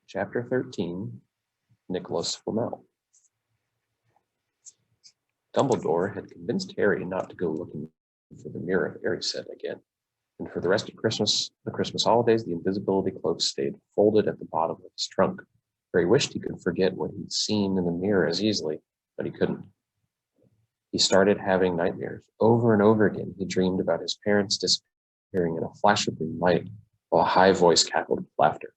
Chapter 13, Nicholas Flamel. Dumbledore had convinced Harry not to go looking for the Mirror of Erised again, and for the rest of the Christmas holidays, the invisibility cloak stayed folded at the bottom of his trunk. Harry wished he could forget what he'd seen in the mirror as easily, but he couldn't. He started having nightmares. Over and over again, he dreamed about his parents disappearing in a flash of green light, while a high voice cackled with laughter.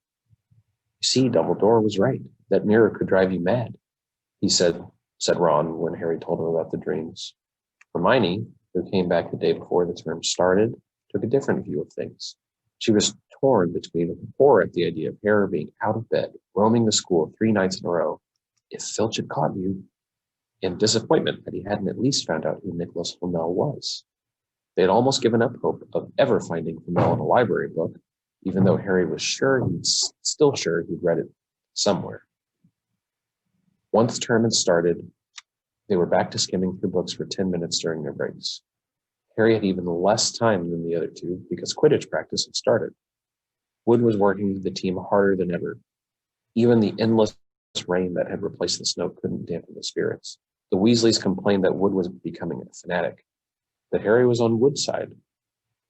You see, Dumbledore was right. That mirror could drive you mad, he said Ron when Harry told him about the dreams. Hermione, who came back the day before the term started, took a different view of things. She was torn between horror at the idea of Harry being out of bed, roaming the school 3 nights in a row, if Filch had caught you, and disappointment that he hadn't at least found out who Nicholas Flamel was. They had almost given up hope of ever finding Flamel in a library book, even though Harry was still sure he'd read it somewhere. Once term had started, they were back to skimming through books for 10 minutes during their breaks. Harry had even less time than the other two because Quidditch practice had started. Wood was working the team harder than ever. Even the endless rain that had replaced the snow couldn't dampen the spirits. The Weasleys complained that Wood was becoming a fanatic, but Harry was on Wood's side.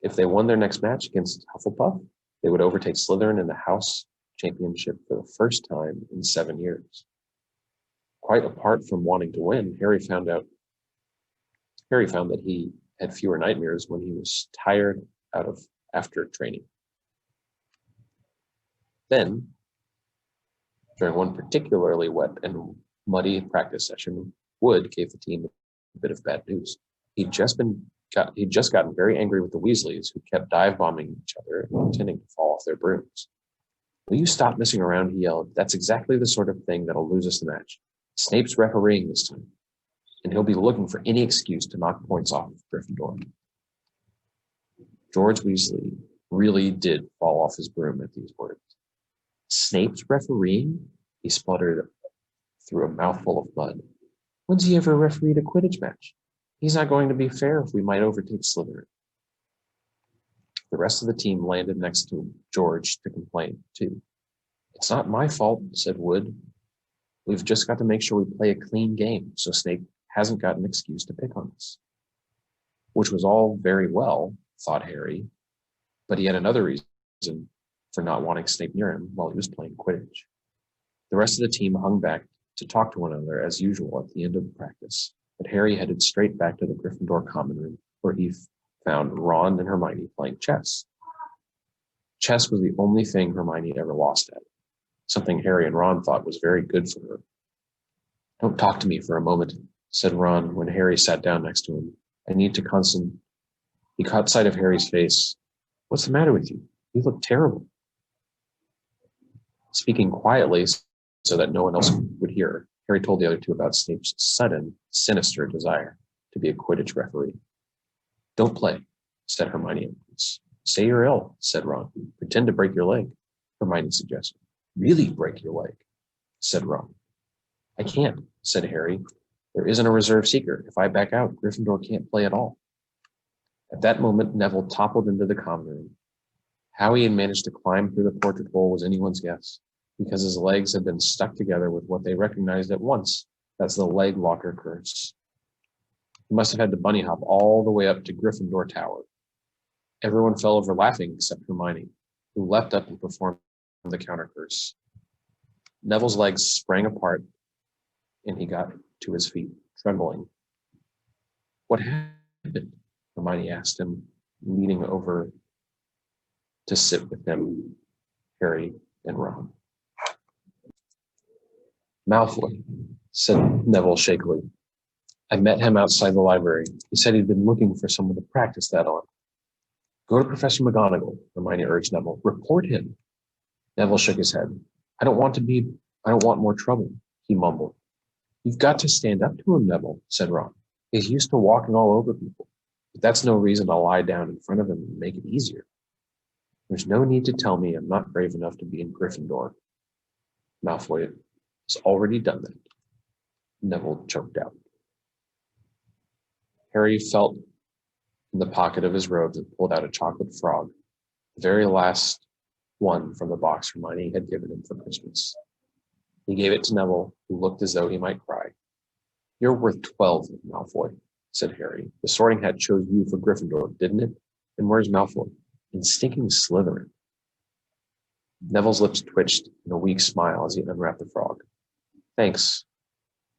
If they won their next match against Hufflepuff, they would overtake Slytherin in the House Championship for the first time in 7 years. Quite apart from wanting to win, Harry found that he had fewer nightmares when he was tired after training. Then, during one particularly wet and muddy practice session, Wood gave the team a bit of bad news. He'd just gotten very angry with the Weasleys, who kept dive-bombing each other and pretending to fall off their brooms. Will you stop messing around, he yelled. That's exactly the sort of thing that'll lose us the match. Snape's refereeing this time, and he'll be looking for any excuse to knock points off of Gryffindor. George Weasley really did fall off his broom at these words. Snape's refereeing? He spluttered through a mouthful of mud. When's he ever refereed a Quidditch match? He's not going to be fair if we might overtake Slytherin. The rest of the team landed next to George to complain, too. It's not my fault, said Wood. We've just got to make sure we play a clean game so Snape hasn't got an excuse to pick on us. Which was all very well, thought Harry, but he had another reason for not wanting Snape near him while he was playing Quidditch. The rest of the team hung back to talk to one another as usual at the end of the practice, but Harry headed straight back to the Gryffindor common room, where he found Ron and Hermione playing chess. Chess was the only thing Hermione ever lost at, something Harry and Ron thought was very good for her. Don't talk to me for a moment, said Ron when Harry sat down next to him. I need to concentrate. He caught sight of Harry's face. What's the matter with you? You look terrible. Speaking quietly so that no one else would hear, Harry told the other two about Snape's sudden, sinister desire to be a Quidditch referee. Don't play, said Hermione. Say you're ill, said Ron. Pretend to break your leg, Hermione suggested. Really break your leg, said Ron. I can't, said Harry. There isn't a reserve seeker. If I back out, Gryffindor can't play at all. At that moment, Neville toppled into the common room. How he had managed to climb through the portrait hole was anyone's guess, because his legs had been stuck together with what they recognized at once as the leg locker curse. He must have had to bunny hop all the way up to Gryffindor Tower. Everyone fell over laughing except Hermione, who leapt up and performed the counter curse. Neville's legs sprang apart, and he got to his feet, trembling. What happened? Hermione asked him, leaning over to sit with them, Harry and Ron. Malfoy, said Neville shakily. I met him outside the library. He said he'd been looking for someone to practice that on. Go to Professor McGonagall, Hermione urged Neville. Report him. Neville shook his head. I don't want more trouble, he mumbled. You've got to stand up to him, Neville, said Ron. He's used to walking all over people, but that's no reason to lie down in front of him and make it easier. There's no need to tell me I'm not brave enough to be in Gryffindor. Malfoy has already done that. Neville choked out. Harry felt in the pocket of his robes and pulled out a chocolate frog, the very last one from the box Hermione had given him for Christmas. He gave it to Neville, who looked as though he might cry. "You're worth 12, Malfoy," said Harry. "The Sorting Hat chose you for Gryffindor, didn't it? And where's Malfoy? In stinking Slytherin." Neville's lips twitched in a weak smile as he unwrapped the frog. "Thanks,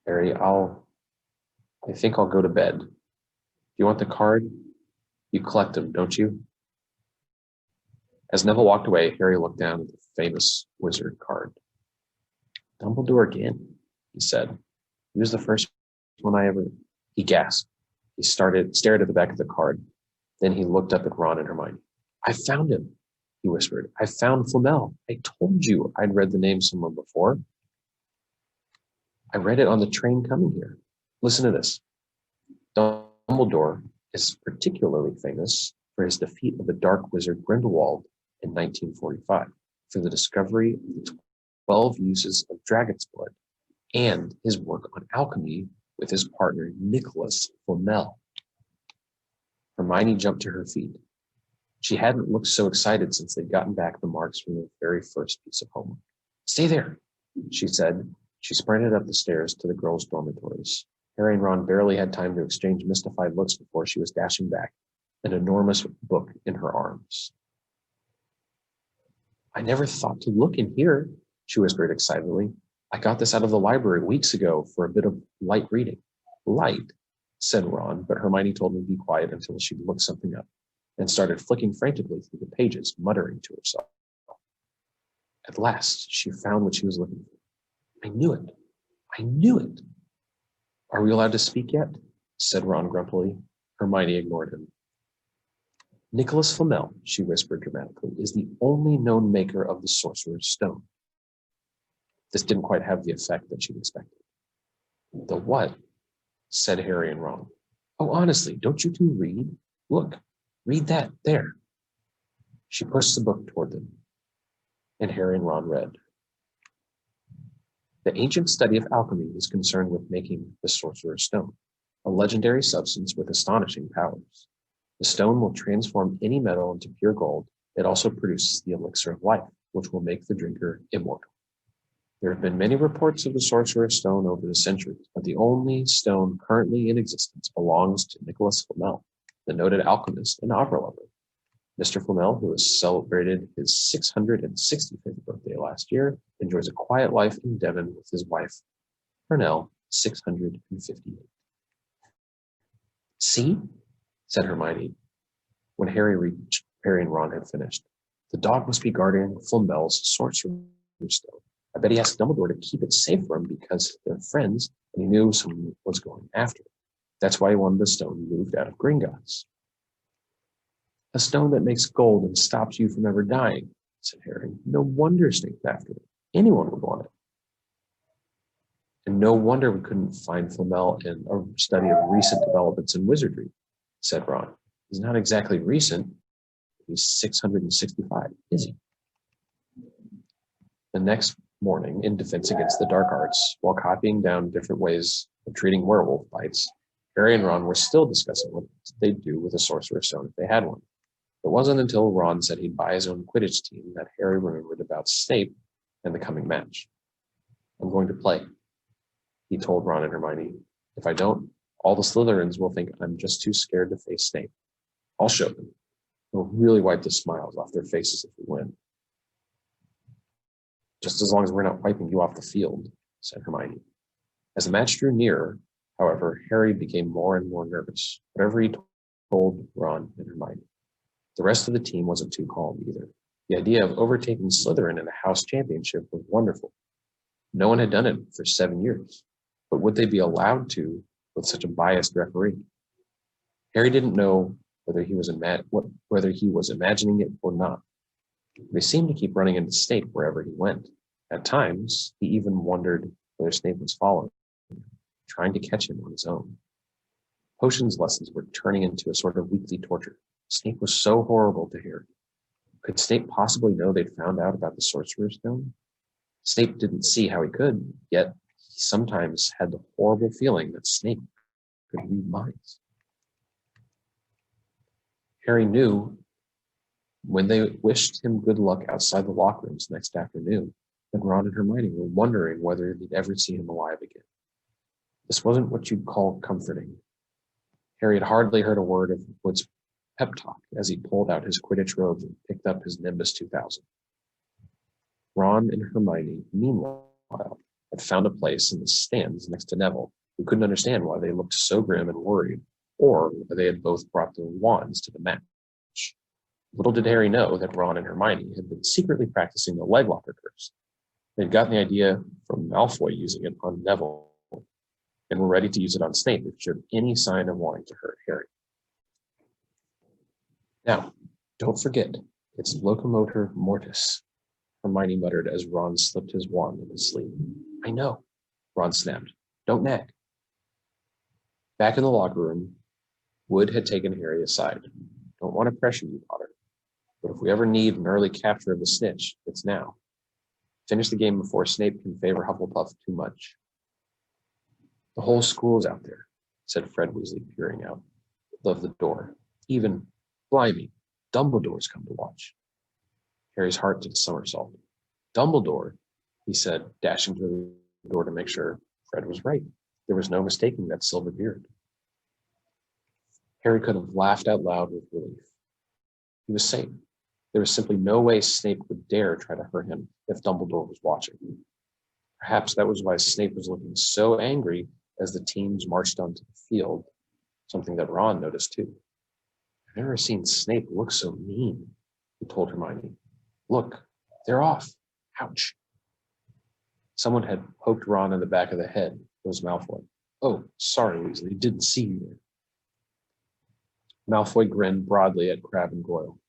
Harry. I think I'll go to bed. Do you want the card? You collect them, don't you?" As Neville walked away, Harry looked down at the famous wizard card. "Dumbledore again," he said. "He was the first one I ever..." He gasped. He stared at the back of the card. Then he looked up at Ron and Hermione. "I found him," he whispered. "I found Flamel. I told you I'd read the name somewhere before. I read it on the train coming here. Listen to this. Dumbledore is particularly famous for his defeat of the dark wizard Grindelwald in 1945, for the discovery of the 12 uses of dragon's blood, and his work on alchemy with his partner Nicholas Flamel." Hermione jumped to her feet. She hadn't looked so excited since they'd gotten back the marks from the very first piece of homework. "Stay there," she said. She sprinted up the stairs to the girls' dormitories. Harry and Ron barely had time to exchange mystified looks before she was dashing back, an enormous book in her arms. "I never thought to look in here," she whispered excitedly. "I got this out of the library weeks ago for a bit of light reading." "Light," said Ron, but Hermione told him to be quiet until she'd looked something up, and started flicking frantically through the pages, muttering to herself. At last, she found what she was looking for. "I knew it. I knew it." "Are we allowed to speak yet?" said Ron grumpily. Hermione ignored him. "Nicholas Flamel," she whispered dramatically, "is the only known maker of the Sorcerer's Stone." This didn't quite have the effect that she'd expected. "The what?" said Harry and Ron. "Oh, honestly, don't you two read? Look, read that there." She pushed the book toward them, and Harry and Ron read. "The ancient study of alchemy is concerned with making the Sorcerer's Stone, a legendary substance with astonishing powers. The stone will transform any metal into pure gold. It also produces the elixir of life, which will make the drinker immortal. There have been many reports of the Sorcerer's Stone over the centuries, but the only stone currently in existence belongs to Nicholas Flamel, the noted alchemist and opera lover. Mr. Flamel, who has celebrated his 665th birthday last year, enjoys a quiet life in Devon with his wife, Pernell, 658. "See?" said Hermione, when Harry and Ron had finished. "The dog must be guarding Flamel's Sorcerer's Stone. I bet he asked Dumbledore to keep it safe for him because they're friends and he knew someone was going after it. That's why he wanted the stone moved out of Gringotts." "A stone that makes gold and stops you from ever dying," said Harry. "No wonder Snape's after it. Anyone would want it." "And no wonder we couldn't find Flamel in a study of recent developments in wizardry," said Ron. "He's not exactly recent. He's 665, is he?" The next morning, in Defense Against the Dark Arts, while copying down different ways of treating werewolf bites, Harry and Ron were still discussing what they'd do with a Sorcerer's Stone if they had one. It wasn't until Ron said he'd buy his own Quidditch team that Harry remembered about Snape and the coming match. "I'm going to play," he told Ron and Hermione. "If I don't, all the Slytherins will think I'm just too scared to face Snape. I'll show them. It'll really wipe the smiles off their faces if we win." "Just as long as we're not wiping you off the field," said Hermione. As the match drew nearer, however, Harry became more and more nervous, whatever he told Ron and Hermione. The rest of the team wasn't too calm either. The idea of overtaking Slytherin in a house championship was wonderful. No one had done it for 7 years, but would they be allowed to with such a biased referee? Harry didn't know whether he was imagining it or not. They seemed to keep running into Snape wherever he went. At times, he even wondered whether Snape was following him, trying to catch him on his own. Potions lessons were turning into a sort of weekly torture. Snape was so horrible to Harry. Could Snape possibly know they'd found out about the Sorcerer's Stone? Snape didn't see how he could, yet he sometimes had the horrible feeling that Snape could read minds. Harry knew When they wished him good luck outside the locker rooms next afternoon, then Ron and Hermione were wondering whether they'd ever see him alive again. This wasn't what you'd call comforting. Harry had hardly heard a word of Wood's pep talk as he pulled out his Quidditch robes and picked up his Nimbus 2000. Ron and Hermione, meanwhile, had found a place in the stands next to Neville, who couldn't understand why they looked so grim and worried, or why they had both brought their wands to the match. Little did Harry know that Ron and Hermione had been secretly practicing the leg locker curse. They'd gotten the idea from Malfoy using it on Neville, and were ready to use it on Snape if he showed any sign of wanting to hurt Harry. Now, don't forget, it's Locomotor Mortis, Hermione muttered as Ron slipped his wand in his sleeve. I know, Ron snapped. Don't nag. Back in the locker room, Wood had taken Harry aside. Don't want to pressure you, Potter, but if we ever need an early capture of the snitch, it's now. Finish the game before Snape can favor Hufflepuff too much. The whole school's out there, said Fred Weasley, peering out of the door. Even, blimey, Dumbledore's come to watch. Harry's heart did a somersault. Dumbledore, he said, dashing through the door to make sure. Fred was right. There was no mistaking that silver beard. Harry could have laughed out loud with relief. He was safe. There was simply no way Snape would dare try to hurt him if Dumbledore was watching. Perhaps that was why Snape was looking so angry as the teams marched onto the field, something that Ron noticed too. I've never seen Snape look so mean, he told Hermione. Look, they're off. Ouch. Someone had poked Ron in the back of the head. It was Malfoy. Oh, sorry, Weasley, didn't see you there. Malfoy grinned broadly at Crabbe and Goyle.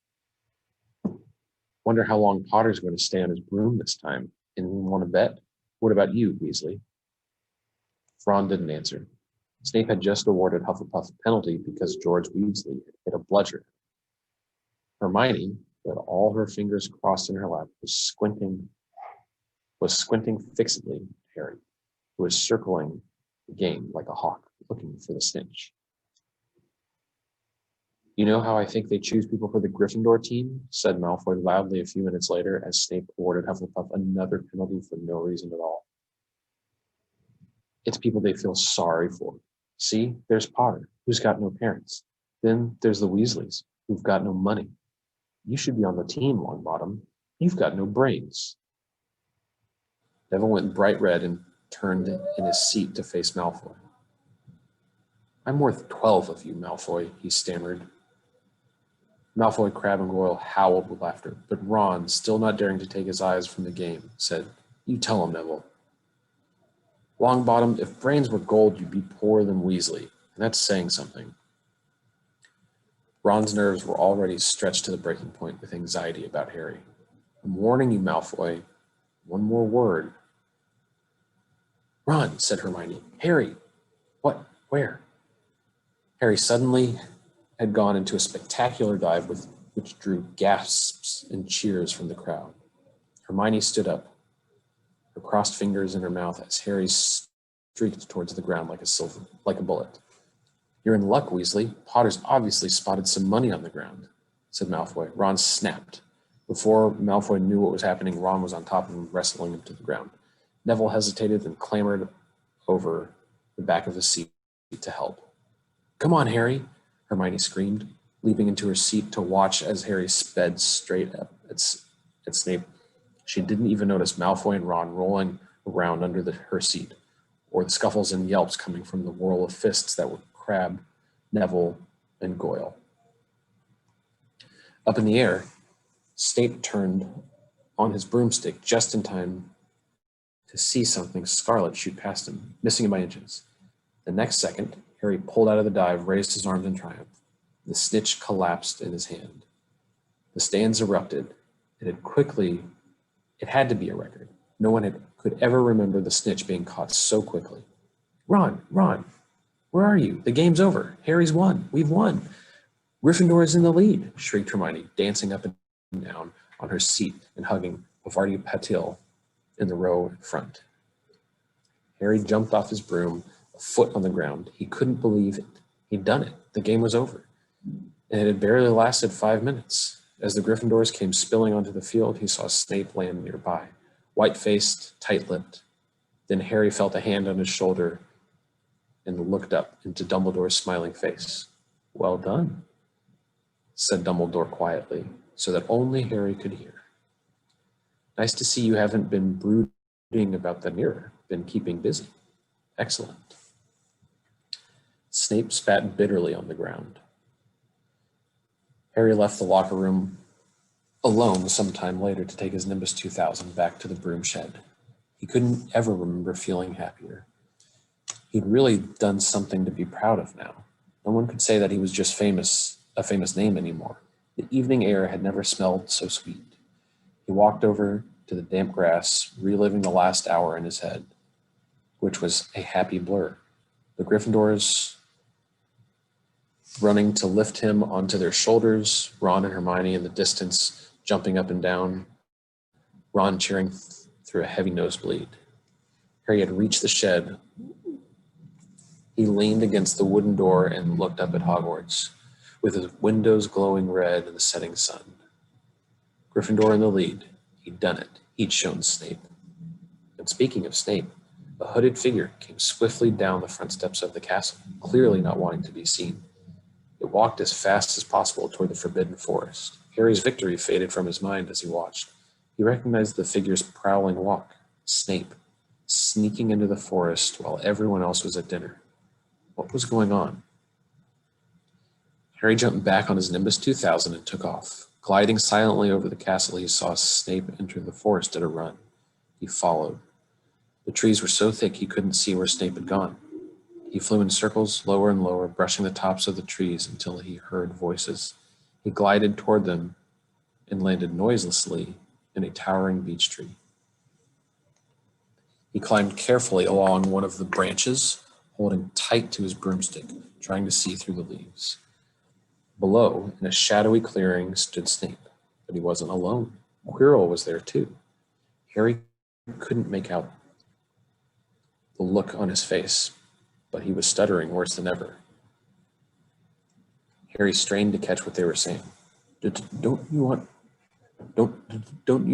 Wonder how long Potter's going to stay on his broom this time. Anyone want to bet? What about you, Weasley? Ron didn't answer. Snape had just awarded Hufflepuff a penalty because George Weasley had hit a bludger. Hermione, with all her fingers crossed in her lap, was squinting fixedly at Harry, who was circling the game like a hawk, looking for the snitch. You know how I think they choose people for the Gryffindor team? Said Malfoy loudly a few minutes later as Snape awarded Hufflepuff another penalty for no reason at all. It's people they feel sorry for. See, there's Potter, who's got no parents. Then there's the Weasleys, who've got no money. You should be on the team, Longbottom. You've got no brains. Neville went bright red and turned in his seat to face Malfoy. I'm worth 12 of you, Malfoy, he stammered. Malfoy, Crabbe, and Goyle howled with laughter, but Ron, still not daring to take his eyes from the game, said, You tell him, Neville. Longbottom, if brains were gold, you'd be poorer than Weasley, and that's saying something. Ron's nerves were already stretched to the breaking point with anxiety about Harry. I'm warning you, Malfoy. One more word. Ron, said Hermione. Harry. What? Where? Harry suddenly had gone into a spectacular dive which drew gasps and cheers from the crowd. Hermione stood up, her crossed fingers in her mouth as Harry streaked towards the ground like a bullet. You're in luck, Weasley. Potter's obviously spotted some money on the ground, said Malfoy. Ron snapped. Before Malfoy knew what was happening, Ron was on top of him, wrestling him to the ground. Neville hesitated and clambered over the back of his seat to help. Come on, Harry, Hermione screamed, leaping into her seat to watch as Harry sped straight up at Snape. She didn't even notice Malfoy and Ron rolling around under her seat, or the scuffles and yelps coming from the whirl of fists that were Crabbe, Neville, and Goyle. Up in the air, Snape turned on his broomstick just in time to see something scarlet shoot past him, missing him by inches. The next second, Harry pulled out of the dive, raised his arms in triumph. The snitch collapsed in his hand. The stands erupted. It had to be a record. No one could ever remember the snitch being caught so quickly. Ron, where are you? The game's over. Harry's won. We've won. Gryffindor is in the lead, shrieked Hermione, dancing up and down on her seat and hugging Parvati Patil in the row in front. Harry jumped off his broom, a foot on the ground. He couldn't believe it. He'd done it. The game was over. And it had barely lasted 5 minutes. As the Gryffindors came spilling onto the field, he saw Snape land nearby, white-faced, tight-lipped. Then Harry felt a hand on his shoulder and looked up into Dumbledore's smiling face. "Well done," said Dumbledore quietly, so that only Harry could hear. "Nice to see you haven't been brooding about the mirror, been keeping busy. Excellent." Snape spat bitterly on the ground. Harry left the locker room alone some time later to take his Nimbus 2000 back to the broom shed. He couldn't ever remember feeling happier. He'd really done something to be proud of now. No one could say that he was just a famous name anymore. The evening air had never smelled so sweet. He walked over to the damp grass, reliving the last hour in his head, which was a happy blur. The Gryffindors running to lift him onto their shoulders, Ron and Hermione in the distance, jumping up and down, Ron cheering through a heavy nosebleed. Harry had reached the shed. He leaned against the wooden door and looked up at Hogwarts, with his windows glowing red in the setting sun. Gryffindor in the lead. He'd done it. He'd shown Snape. And speaking of Snape, a hooded figure came swiftly down the front steps of the castle, clearly not wanting to be seen. It walked as fast as possible toward the Forbidden Forest. Harry's victory faded from his mind as he watched. He recognized the figure's prowling walk. Snape, sneaking into the forest while everyone else was at dinner. What was going on? Harry jumped back on his Nimbus 2000 and took off. Gliding silently over the castle, he saw Snape enter the forest at a run. He followed. The trees were so thick he couldn't see where Snape had gone. He flew in circles, lower and lower, brushing the tops of the trees until he heard voices. He glided toward them and landed noiselessly in a towering beech tree. He climbed carefully along one of the branches, holding tight to his broomstick, trying to see through the leaves. Below, in a shadowy clearing, stood Snape, but he wasn't alone. Quirrell was there too. Harry couldn't make out the look on his face, but he was stuttering worse than ever. Harry strained to catch what they were saying. Don't you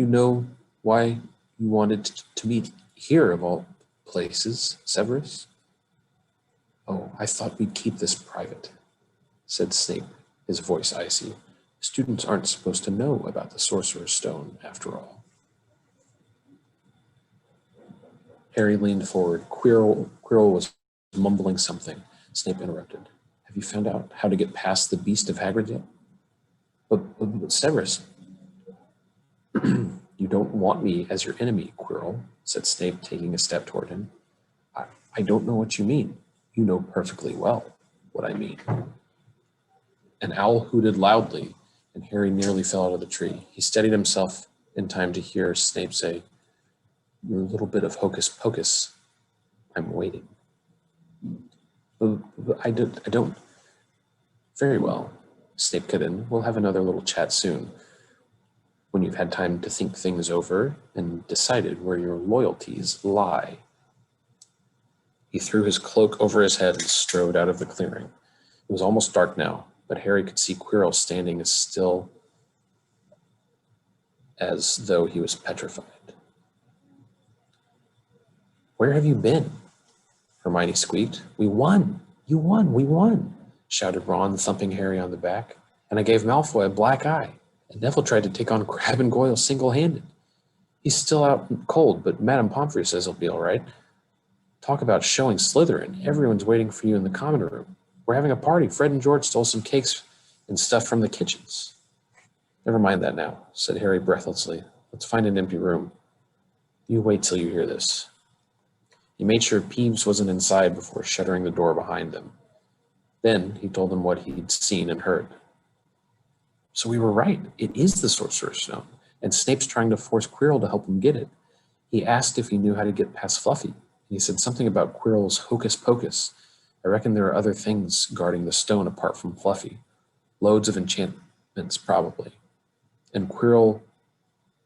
know why you wanted to meet here of all places, Severus? Oh, I thought we'd keep this private, said Snape, his voice icy. Students aren't supposed to know about the Sorcerer's Stone, after all. Harry leaned forward. Quirrell was mumbling something. Snape interrupted. Have you found out how to get past the Beast of Hagrid yet? But Severus, you don't want me as your enemy, Quirrell, said Snape, taking a step toward him. I don't know what you mean. You know perfectly well what I mean. An owl hooted loudly, and Harry nearly fell out of the tree. He steadied himself in time to hear Snape say, Your little bit of hocus pocus. I'm waiting. I don't. Very well, Snape cut in. We'll have another little chat soon, when you've had time to think things over and decided where your loyalties lie. He threw his cloak over his head and strode out of the clearing. It was almost dark now, but Harry could see Quirrell standing as still as though he was petrified. Where have you been? Hermione squeaked. We won! You won! We won! Shouted Ron, thumping Harry on the back. And I gave Malfoy a black eye. And Neville tried to take on Crabbe and Goyle single-handed. He's still out cold, but Madame Pomfrey says he'll be all right. Talk about showing Slytherin. Everyone's waiting for you in the common room. We're having a party. Fred and George stole some cakes and stuff from the kitchens. Never mind that now, said Harry breathlessly. Let's find an empty room. You wait till you hear this. He made sure Peeves wasn't inside before shuttering the door behind them. Then he told them what he'd seen and heard. So we were right. It is the Sorcerer's Stone, and Snape's trying to force Quirrell to help him get it. He asked if he knew how to get past Fluffy, and he said something about Quirrell's hocus pocus. I reckon there are other things guarding the stone apart from Fluffy. Loads of enchantments, probably. And Quirrell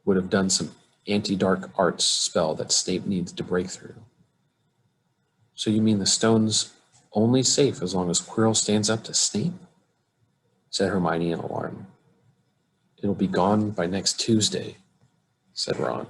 would have done some anti-dark arts spell that Snape needs to break through. So you mean the stone's only safe as long as Quirrell stands up to Snape? Said Hermione in alarm. It It'll be gone by next Tuesday, said Ron.